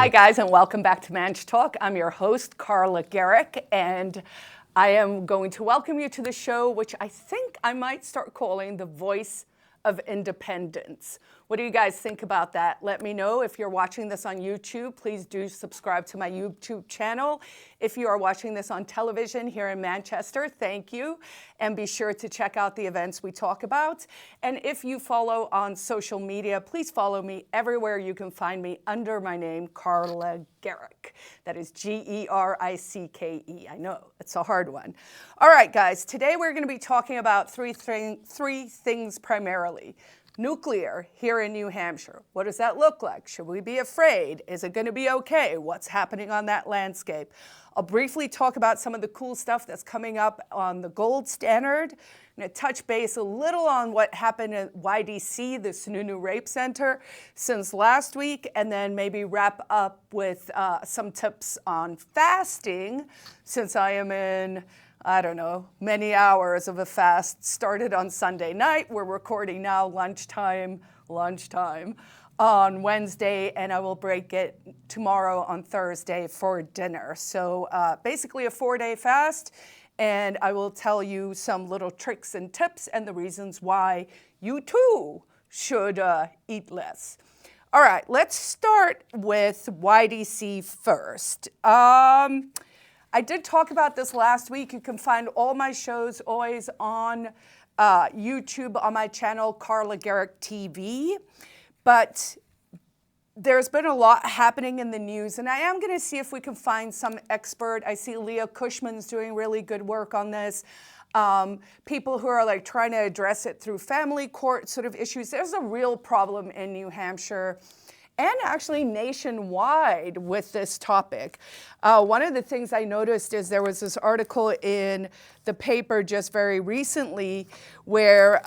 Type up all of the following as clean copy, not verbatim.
Hi guys, and welcome back to Manch Talk. I'm your host, Carla Garrick, and I am going to welcome you to the show, which I think I might start calling the Voice of Independence. What do you guys think about that? Let me know. If you're watching this on YouTube, please do subscribe to my YouTube channel. If you are watching this on television here in Manchester, thank you. And be sure to check out the events we talk about. And if you follow on social media, please follow me everywhere you can find me under my name, Carla Garrick. That is G-E-R-I-C-K-E. I know, it's a hard one. All right, guys, today we're going to be talking about three things primarily. Nuclear here in New Hampshire. What does that look like? Should we be afraid? Is it going to be okay? What's happening on that landscape? I'll briefly talk about some of the cool stuff that's coming up on the gold standard. I'm going to touch base a little on what happened at YDC, the Sununu Rape Center, since last week, and then maybe wrap up with some tips on fasting, since I am in, I don't know, many hours of a fast. Started on Sunday night. We're recording now lunchtime on Wednesday, and I will break it tomorrow on Thursday for dinner. So basically a 4-day fast, and I will tell you some little tricks and tips and the reasons why you too should eat less. All right, let's start with YDC first. I did talk about this last week. You can find all my shows always on YouTube on my channel, Carla Garrick TV. But there's been a lot happening in the news, and I am going to see if we can find some expert. I see Leah Cushman's doing really good work on this. People who are like trying to address it through family court sort of issues. There's a real problem in New Hampshire and actually nationwide with this topic. One of the things I noticed is there was this article in the paper just very recently where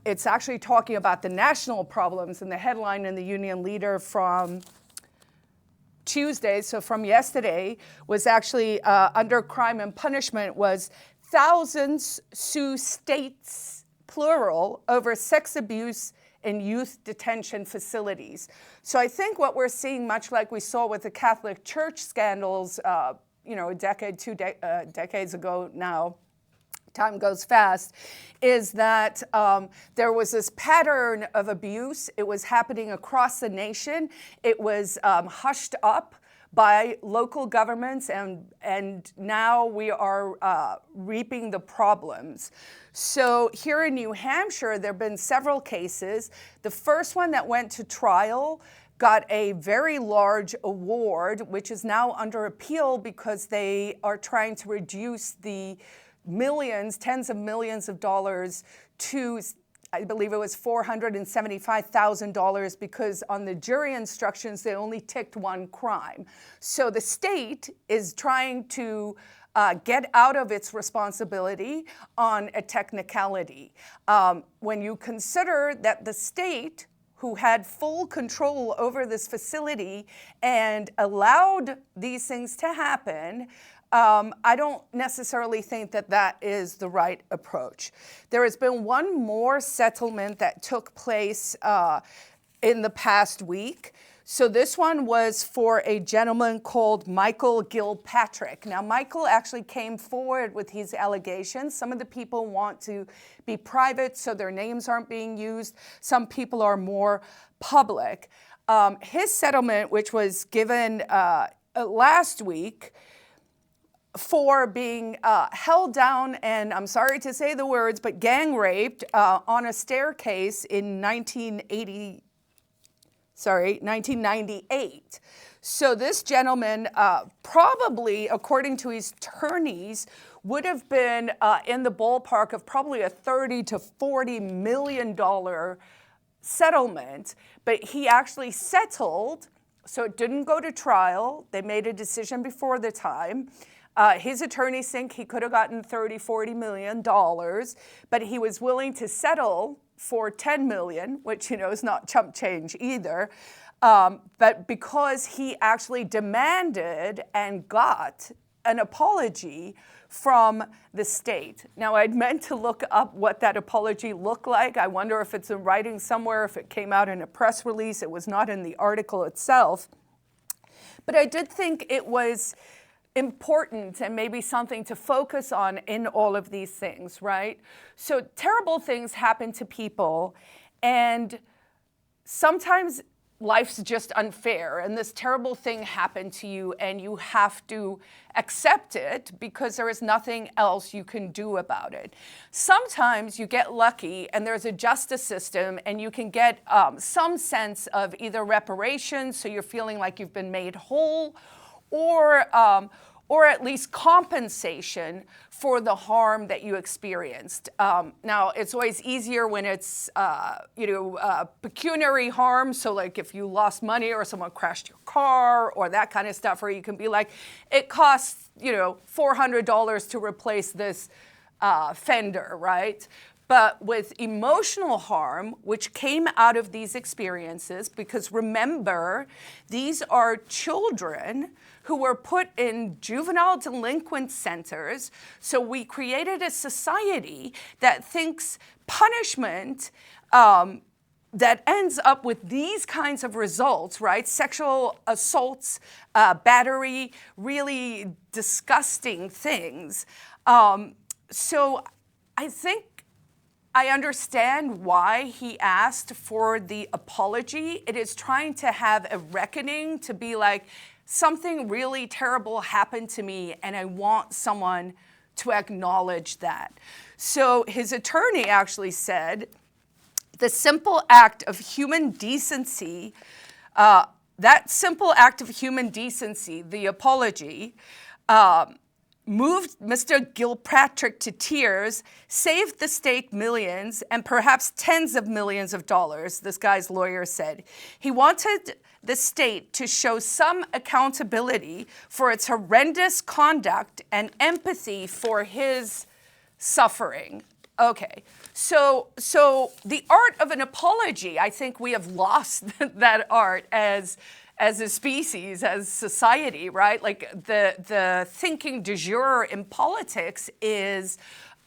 it's actually talking about the national problems, and the headline in the Union Leader from Tuesday, so from yesterday, was actually under crime and punishment was thousands sue states, plural, over sex abuse in youth detention facilities. So I think what we're seeing, much like we saw with the Catholic Church scandals, a decade, two decades ago now, time goes fast, is that there was this pattern of abuse. It was happening across the nation. It was hushed up by local governments, and now we are reaping the problems. So here in New Hampshire, there have been several cases. The first one that went to trial got a very large award, which is now under appeal because they are trying to reduce the millions, tens of millions of dollars to, I believe it was $475,000, because on the jury instructions, they only ticked one crime. So the state is trying to get out of its responsibility on a technicality. When you consider that the state, who had full control over this facility and allowed these things to happen, I don't necessarily think that that is the right approach. There has been one more settlement that took place in the past week. So this one was for a gentleman called Michael Gilpatrick. Now, Michael actually came forward with his allegations. Some of the people want to be private, so their names aren't being used. Some people are more public. His settlement, which was given last week, for being held down and, I'm sorry to say the words, but gang raped on a staircase in 1998. So this gentleman probably, according to his attorneys, would have been in the ballpark of probably a $30 to $40 million settlement, but he actually settled, so it didn't go to trial. They made a decision before the time. His attorneys think he could have gotten $30, $40 million, but he was willing to settle for $10 million, which, is not chump change either. But because he actually demanded and got an apology from the state. Now, I'd meant to look up what that apology looked like. I wonder if it's in writing somewhere, if it came out in a press release. It was not in the article itself. But I did think it was important and maybe something to focus on in all of these things, right? So terrible things happen to people, and sometimes life's just unfair, and this terrible thing happened to you, and you have to accept it because there is nothing else you can do about it. Sometimes you get lucky and there's a justice system and you can get some sense of either reparations, so you're feeling like you've been made whole, or at least compensation for the harm that you experienced. Now, it's always easier when it's, pecuniary harm. So like if you lost money or someone crashed your car or that kind of stuff, or you can be like, it costs, $400 to replace this fender, right? But with emotional harm, which came out of these experiences, because remember, these are children who were put in juvenile delinquent centers. So we created a society that thinks punishment that ends up with these kinds of results, right? Sexual assaults, battery, really disgusting things. So I think I understand why he asked for the apology. It is trying to have a reckoning, to be like, something really terrible happened to me and I want someone to acknowledge that. So his attorney actually said, the simple act of human decency, that simple act of human decency, the apology, moved Mr. Gilpatrick to tears, saved the state millions and perhaps tens of millions of dollars, this guy's lawyer said. He wanted the state to show some accountability for its horrendous conduct and empathy for his suffering. Okay, so the art of an apology, I think we have lost that art as a species, as society, right? Like the thinking du jour in politics is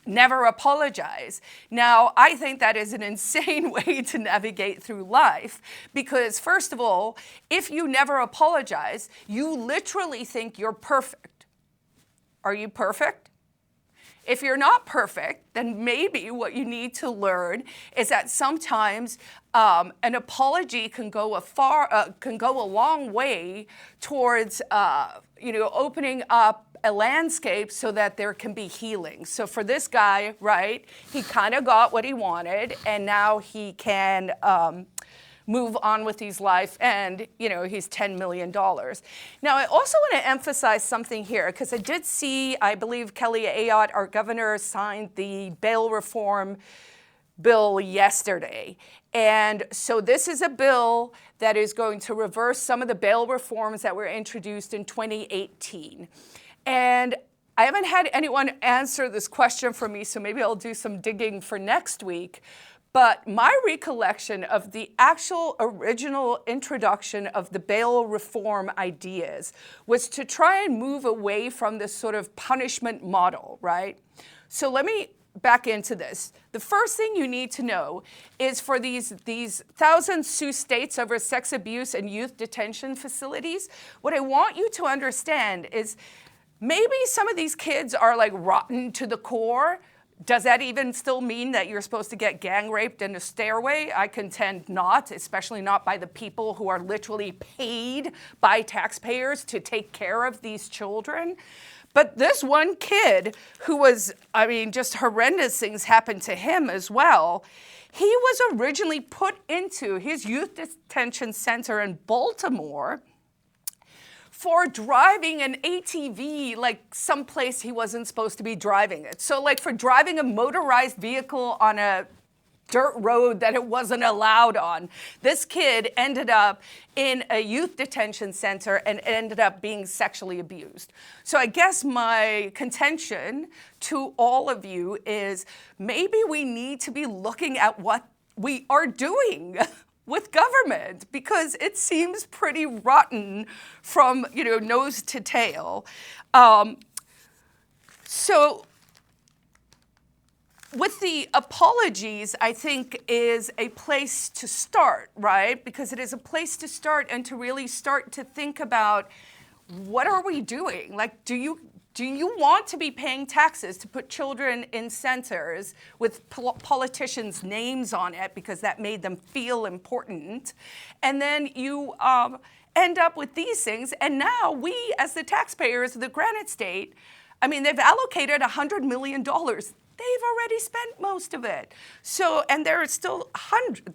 never apologize. Now, I think that is an insane way to navigate through life because, first of all, if you never apologize, you literally think you're perfect. Are you perfect? If you're not perfect, then maybe what you need to learn is that sometimes an apology can go a long way towards opening up a landscape so that there can be healing. So for this guy, right, he kind of got what he wanted, and now he can move on with his life, and he's $10 million. Now, I also want to emphasize something here, because I did see, I believe Kelly Ayotte, our governor, signed the bail reform bill yesterday. And so this is a bill that is going to reverse some of the bail reforms that were introduced in 2018. And I haven't had anyone answer this question for me, so maybe I'll do some digging for next week. But my recollection of the actual original introduction of the bail reform ideas was to try and move away from this sort of punishment model, right? So let me back into this. The first thing you need to know is for these 1,000 Sioux states over sex abuse and youth detention facilities, what I want you to understand is maybe some of these kids are like rotten to the core. Does that even still mean that you're supposed to get gang raped in a stairway? I contend not, especially not by the people who are literally paid by taxpayers to take care of these children. But this one kid who was, just horrendous things happened to him as well. He was originally put into his youth detention center in Baltimore for driving an ATV like someplace he wasn't supposed to be driving it. So like for driving a motorized vehicle on a dirt road that it wasn't allowed on. This kid ended up in a youth detention center and ended up being sexually abused. So I guess my contention to all of you is maybe we need to be looking at what we are doing with government, because it seems pretty rotten from nose to tail. So with the apologies, I think is a place to start, right? Because it is a place to start and to really start to think about what are we doing? Like, do you want to be paying taxes to put children in centers with politicians' names on it because that made them feel important? And then you end up with these things. And now we, as the taxpayers of the Granite State, I mean, they've allocated $100 million. They've already spent most of it. So, and there are still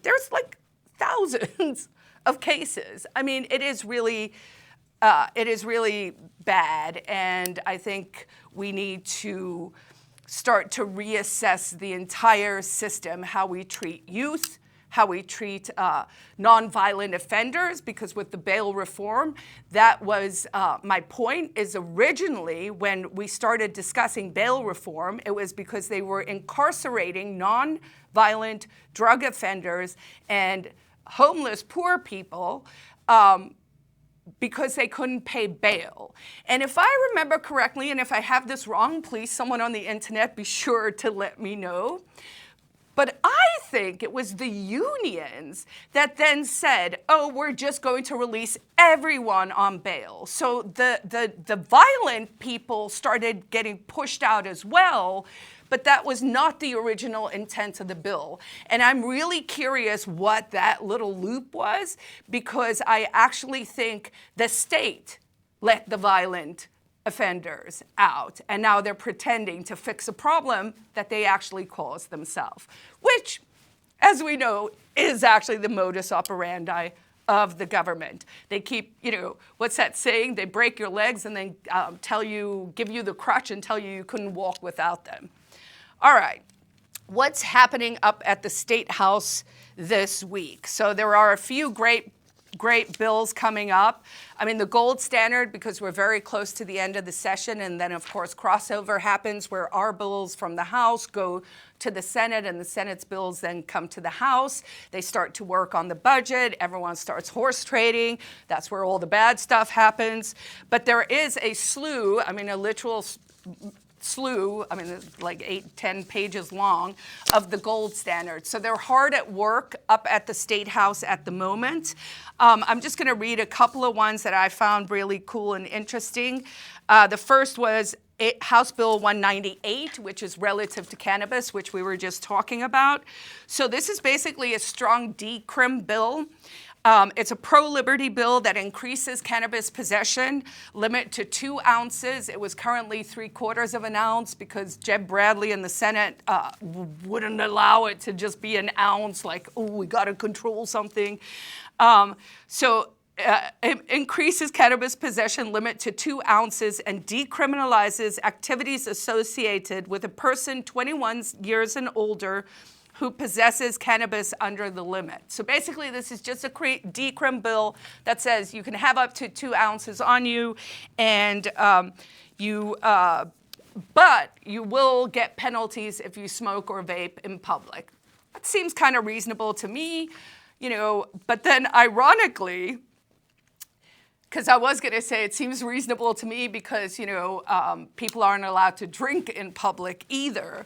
there's like thousands of cases. I mean, it is really bad, and I think we need to start to reassess the entire system, how we treat youth, how we treat nonviolent offenders, because with the bail reform, that was my point, is originally when we started discussing bail reform, it was because they were incarcerating nonviolent drug offenders and homeless poor people because they couldn't pay bail. And if I remember correctly, and if I have this wrong, please, someone on the internet, be sure to let me know. But I think it was the unions that then said, oh, we're just going to release everyone on bail. So the violent people started getting pushed out as well, but that was not the original intent of the bill. And I'm really curious what that little loop was, because I actually think the state let the violent offenders out, and now they're pretending to fix a problem that they actually caused themselves, which, as we know, is actually the modus operandi of the government. They keep, what's that saying? They break your legs and then give you the crutch and tell you couldn't walk without them. All right, what's happening up at the State House this week? So there are a few great bills coming up. I mean, the gold standard, because we're very close to the end of the session, and then of course crossover happens where our bills from the House go to the Senate and the Senate's bills then come to the House. They start to work on the budget. Everyone starts horse trading. That's where all the bad stuff happens. But there is a slew, a literal slew, it's like 8-10 pages long, of the gold standard. So they're hard at work up at the State House at the moment. I'm just going to read a couple of ones that I found really cool and interesting. The first was House Bill 198, which is relative to cannabis, which we were just talking about. So this is basically a strong decrim bill. It's a pro-liberty bill that increases cannabis possession limit to 2 ounces. It was currently 3/4 of an ounce because Jeb Bradley in the Senate wouldn't allow it to just be an ounce, like, oh, we got to control something. It increases cannabis possession limit to 2 ounces and decriminalizes activities associated with a person 21 years and older who possesses cannabis under the limit. So basically, this is just a decrim bill that says you can have up to 2 ounces on you, and but you will get penalties if you smoke or vape in public. That seems kind of reasonable to me, but then ironically, because I was going to say it seems reasonable to me because, people aren't allowed to drink in public either,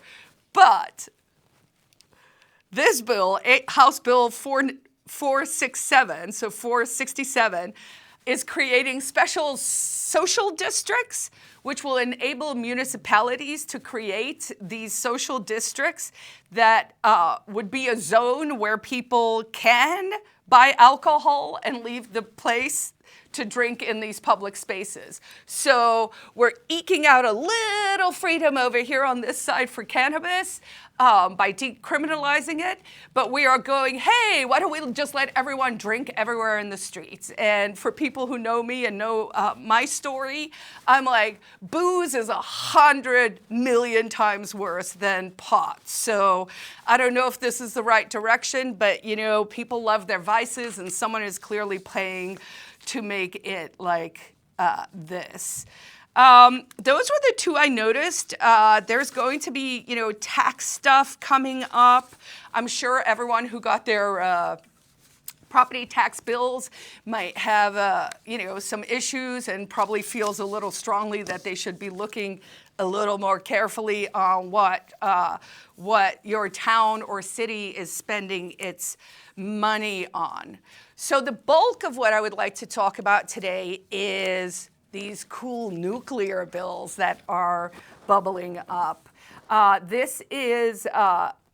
but this bill, House Bill 467, so 467, is creating special social districts, which will enable municipalities to create these social districts that would be a zone where people can buy alcohol and leave the place to drink in these public spaces. So we're eking out a little freedom over here on this side for cannabis by decriminalizing it, but we are going, hey, why don't we just let everyone drink everywhere in the streets? And for people who know me and know my story, I'm like, booze is 100 million times worse than pot. So I don't know if this is the right direction, but people love their vices, and someone is clearly paying to make it like this. Those were the 2 I noticed. There's going to be, tax stuff coming up. I'm sure everyone who got their property tax bills might have, some issues and probably feels a little strongly that they should be looking a little more carefully on what your town or city is spending its money on. So the bulk of what I would like to talk about today is these cool nuclear bills that are bubbling up. This is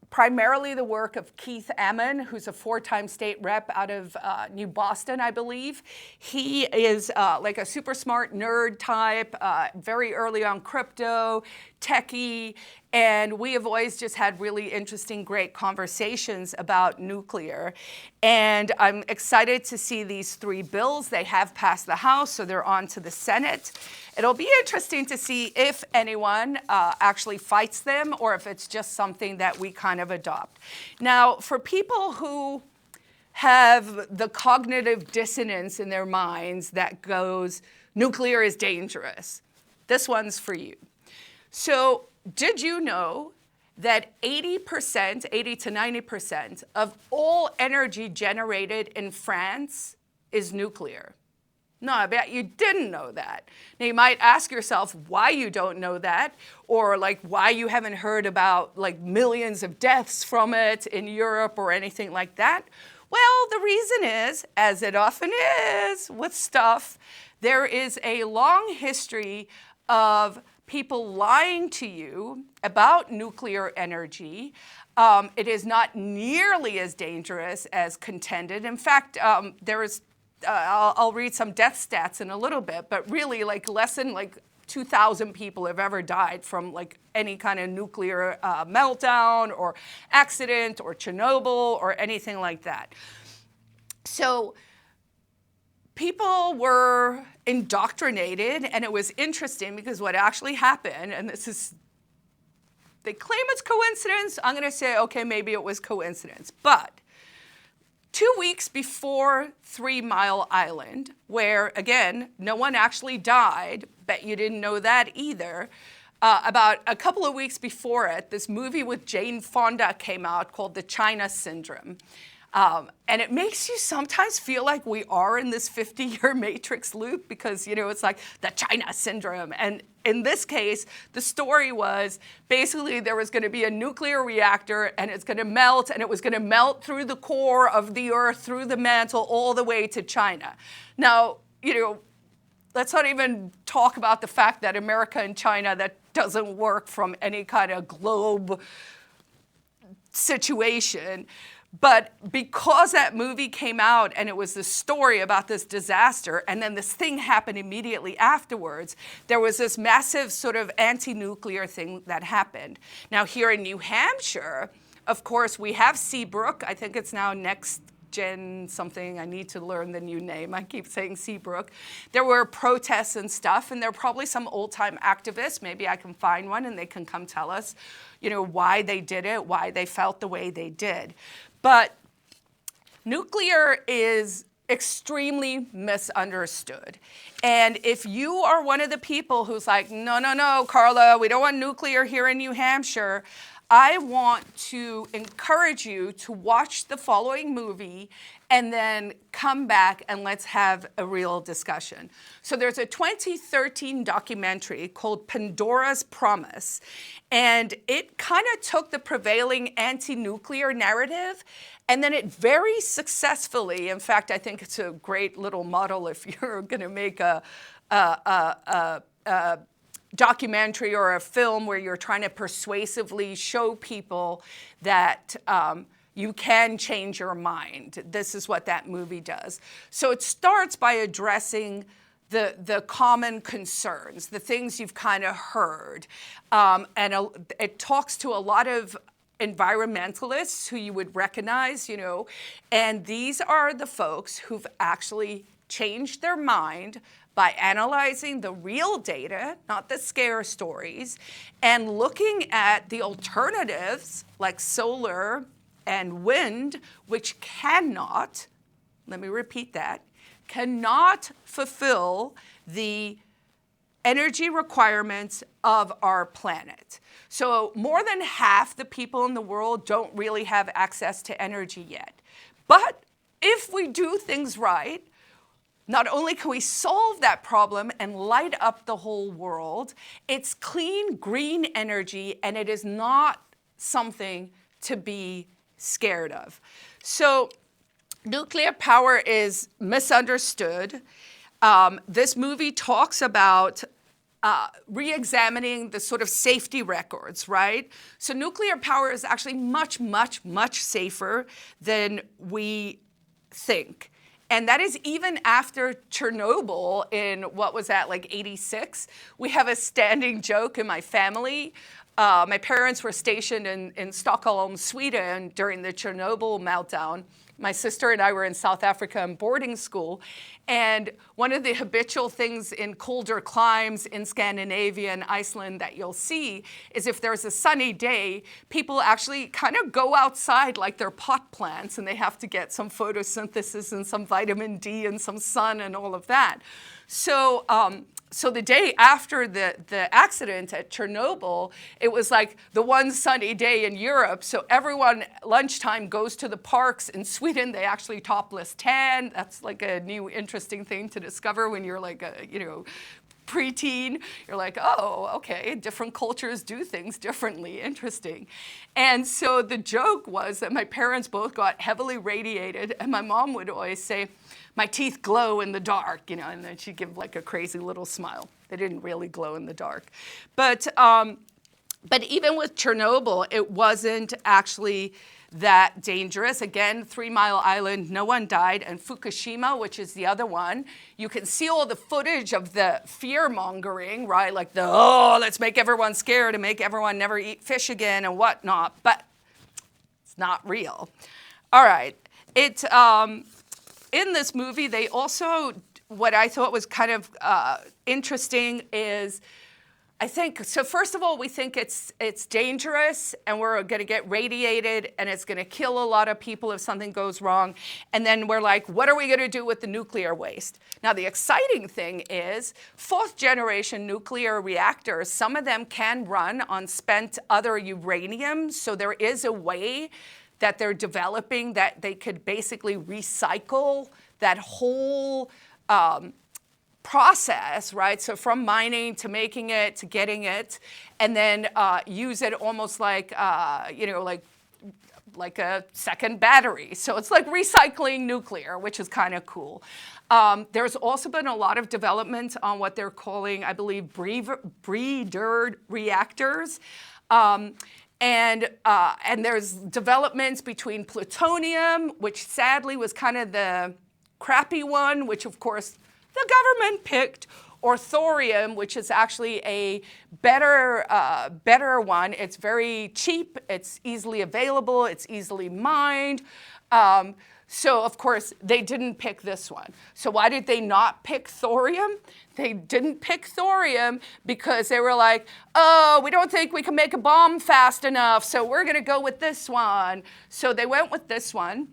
primarily the work of Keith Ammon, who's a 4-time state rep out of New Boston, I believe. He is like a super smart nerd type, very early on crypto, techie, and we have always just had really interesting, great conversations about nuclear. And I'm excited to see these 3 bills. They have passed the House, so they're on to the Senate. It'll be interesting to see if anyone actually fights them or if it's just something that we kind of adopt. Now, for people who have the cognitive dissonance in their minds that goes, nuclear is dangerous, this one's for you. So did you know that 80%, 80 to 90% of all energy generated in France is nuclear? No, I bet you didn't know that. Now you might ask yourself why you don't know that, or like why you haven't heard about like millions of deaths from it in Europe or anything like that. Well, the reason is, as it often is with stuff, there is a long history of people lying to you about nuclear energy. It is not nearly as dangerous as contended. In fact, I'll read some death stats in a little bit, but really like less than like 2,000 people have ever died from like any kind of nuclear meltdown or accident or Chernobyl or anything like that. So people were indoctrinated, and it was interesting because what actually happened, and this is, they claim it's coincidence. I'm going to say, okay, maybe it was coincidence. But 2 weeks before 3 Mile Island, where, again, no one actually died, bet you didn't know that either, about a couple of weeks before it, this movie with Jane Fonda came out called The China Syndrome. And it makes you sometimes feel like we are in this 50-year Matrix loop because, you know, it's like the China Syndrome. And in this case, the story was basically there was going to be a nuclear reactor and it's going to melt, and it was going to melt through the core of the Earth, through the mantle, all the way to China. Now, you know, let's not even talk about the fact that America and China, that doesn't work from any kind of globe situation. But because that movie came out and it was this story about this disaster, and then this thing happened immediately afterwards, there was this massive sort of anti-nuclear thing that happened. Now here in New Hampshire, of course, we have Seabrook. I think it's now Next Gen something. I need to learn the new name. I keep saying Seabrook. There were protests and stuff, and there are probably some old-time activists. Maybe I can find one and they can come tell us, you know, why they did it, why they felt the way they did. But nuclear is extremely misunderstood. And if you are one of the people who's like, no, no, no, Carla, we don't want nuclear here in New Hampshire, I want to encourage you to watch the following movie and then come back and let's have a real discussion. So there's a 2013 documentary called Pandora's Promise, and it kind of took the prevailing anti-nuclear narrative, and then it very successfully, in fact, I think it's a great little model if you're going to make a documentary or a film where you're trying to persuasively show people that you can change your mind. This is what that movie does. So it starts by addressing the common concerns, the things you've kind of heard. And it talks to a lot of environmentalists who you would recognize, you know, and these are the folks who've actually changed their mind by analyzing the real data, not the scare stories, and looking at the alternatives like solar and wind, which cannot, let me repeat that, cannot fulfill the energy requirements of our planet. So more than half the people in the world don't really have access to energy yet. But if we do things right, not only can we solve that problem and light up the whole world, it's clean, green energy, and it is not something to be scared of. So nuclear power is misunderstood. This movie talks about re-examining the sort of safety records, right? So nuclear power is actually much, much, much safer than we think. And that is even after Chernobyl in, what was that, like 86? We have a standing joke in my family. My parents were stationed in Stockholm, Sweden during the Chernobyl meltdown. My sister and I were in South Africa in boarding school. And one of the habitual things in colder climes in Scandinavia and Iceland that you'll see is if there's a sunny day, people actually kind of go outside like they're pot plants, and they have to get some photosynthesis and some vitamin D and some sun and all of that. So the day after the accident at Chernobyl, it was like the one sunny day in Europe. So everyone, lunchtime, goes to the parks. In Sweden, they actually topless tan. That's like a new interesting thing to discover when you're like a, preteen. You're like, oh, okay, different cultures do things differently. Interesting. And so the joke was that my parents both got heavily radiated, and my mom would always say, my teeth glow in the dark, and then she'd give like a crazy little smile. They didn't really glow in the dark. But even with Chernobyl, it wasn't actually that dangerous. Again, 3 Mile Island, no one died. And Fukushima, which is the other one, you can see all the footage of the fear-mongering, right? Like let's make everyone scared and make everyone never eat fish again and whatnot. But it's not real. All right. In this movie, they also, what I thought was kind of interesting is, I think, so first of all, we think it's dangerous and we're going to get radiated and it's going to kill a lot of people if something goes wrong. And then we're like, what are we going to do with the nuclear waste? Now, the exciting thing is 4th generation nuclear reactors, some of them can run on spent other uranium. So there is a way that they're developing that they could basically recycle that whole process, right? So from mining to making it to getting it, and then use it almost like, like a second battery. So it's like recycling nuclear, which is kind of cool. There's also been a lot of development on what they're calling, I believe, breeder reactors. And there's developments between plutonium, which sadly was kind of the crappy one, which of course the government picked, or thorium, which is actually a better one. It's very cheap, it's easily available, it's easily mined. So of course they didn't pick this one. So why did they not pick thorium? They didn't pick thorium because they were like, oh, we don't think we can make a bomb fast enough, so we're going to go with this one. So they went with this one.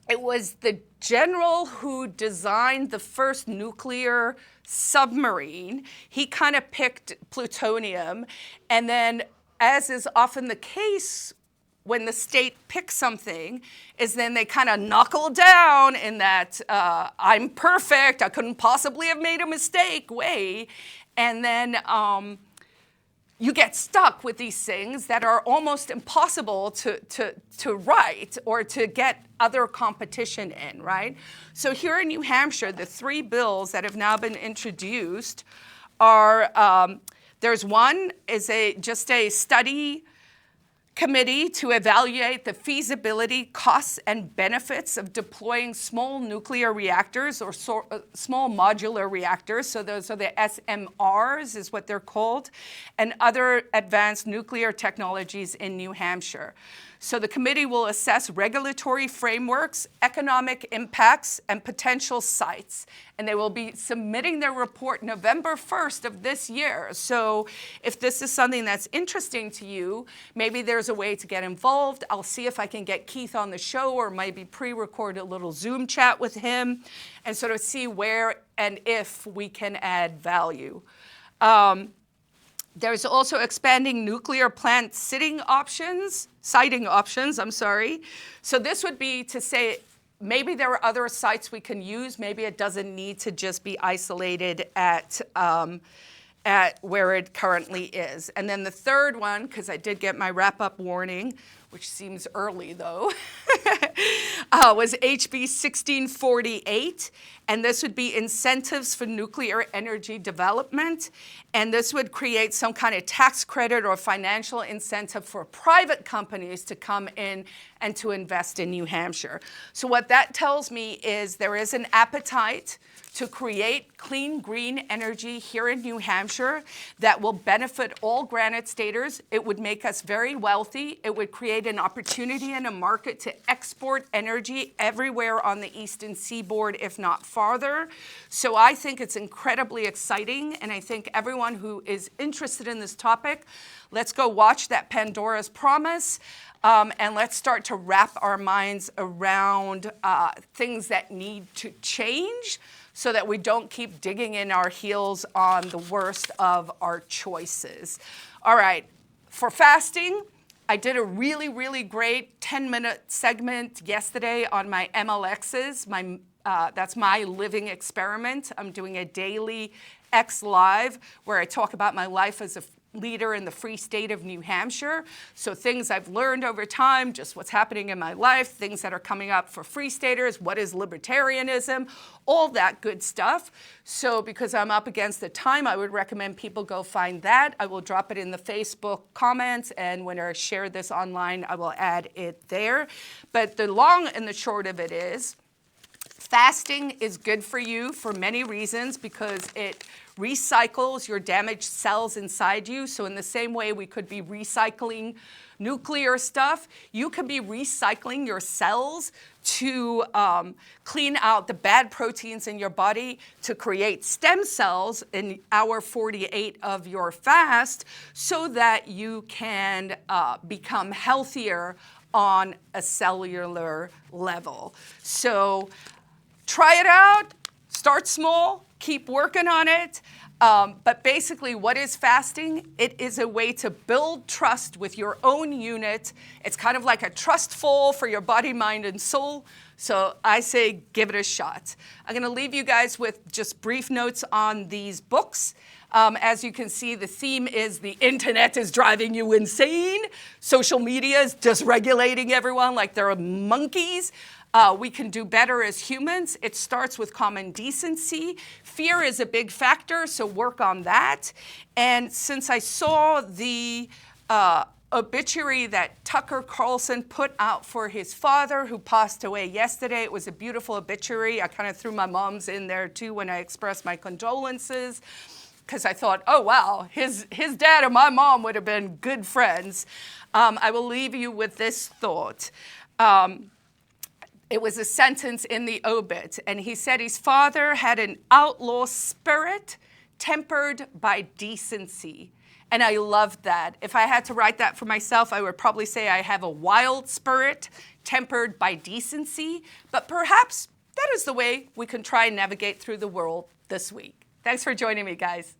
It was the general who designed the first nuclear submarine. He kind of picked plutonium. And then, as is often the case when the state picks something, is then they kind of knuckle down in that I'm perfect, I couldn't possibly have made a mistake way. And then you get stuck with these things that are almost impossible to write or to get other competition in, right? So here in New Hampshire, the 3 bills that have now been introduced are, there's one is just a study committee to evaluate the feasibility, costs, and benefits of deploying small nuclear reactors or small modular reactors. So those are the SMRs is what they're called, and other advanced nuclear technologies in New Hampshire. So the committee will assess regulatory frameworks, economic impacts, and potential sites. And they will be submitting their report November 1st of this year. So if this is something that's interesting to you, maybe there's a way to get involved. I'll see if I can get Keith on the show or maybe pre-record a little Zoom chat with him and sort of see where and if we can add value. There's also expanding nuclear plant siting options. So this would be to say, maybe there are other sites we can use. Maybe it doesn't need to just be isolated at where it currently is. And then the third one, because I did get my wrap-up warning, which seems early though, was HB 1648. And this would be incentives for nuclear energy development. And this would create some kind of tax credit or financial incentive for private companies to come in and to invest in New Hampshire. So what that tells me is there is an appetite to create clean, green energy here in New Hampshire that will benefit all Granite Staters. It would make us very wealthy. It would create an opportunity and a market to export energy everywhere on the eastern seaboard, if not farther. So I think it's incredibly exciting, and I think everyone who is interested in this topic, let's go watch that Pandora's Promise. And let's start to wrap our minds around things that need to change so that we don't keep digging in our heels on the worst of our choices. All right, for fasting, I did a really, really great 10-minute segment yesterday on my MLXs. That's my living experiment. I'm doing a daily X Live where I talk about my life as a leader in the free state of New Hampshire. So things I've learned over time, just what's happening in my life, things that are coming up for free staters, what is libertarianism, all that good stuff. So because I'm up against the time, I would recommend people go find that. I will drop it in the Facebook comments, and when I share this online, I will add it there. But the long and the short of it is, fasting is good for you for many reasons because it recycles your damaged cells inside you. So in the same way we could be recycling nuclear stuff, you could be recycling your cells to clean out the bad proteins in your body to create stem cells in hour 48 of your fast so that you can become healthier on a cellular level. So try it out, start small, keep working on it. But basically, what is fasting? It is a way to build trust with your own unit. It's kind of like a trust fall for your body, mind, and soul. So I say give it a shot. I'm going to leave you guys with just brief notes on these books. As you can see, the theme is the internet is driving you insane. Social media is dysregulating everyone like they're monkeys. We can do better as humans. It starts with common decency. Fear is a big factor, so work on that. And since I saw the obituary that Tucker Carlson put out for his father, who passed away yesterday, it was a beautiful obituary. I kind of threw my mom's in there too when I expressed my condolences, because I thought, oh wow, his dad and my mom would have been good friends. I will leave you with this thought. It was a sentence in the obit, and he said his father had an outlaw spirit tempered by decency. And I loved that. If I had to write that for myself, I would probably say I have a wild spirit tempered by decency, but perhaps that is the way we can try and navigate through the world this week. Thanks for joining me, guys.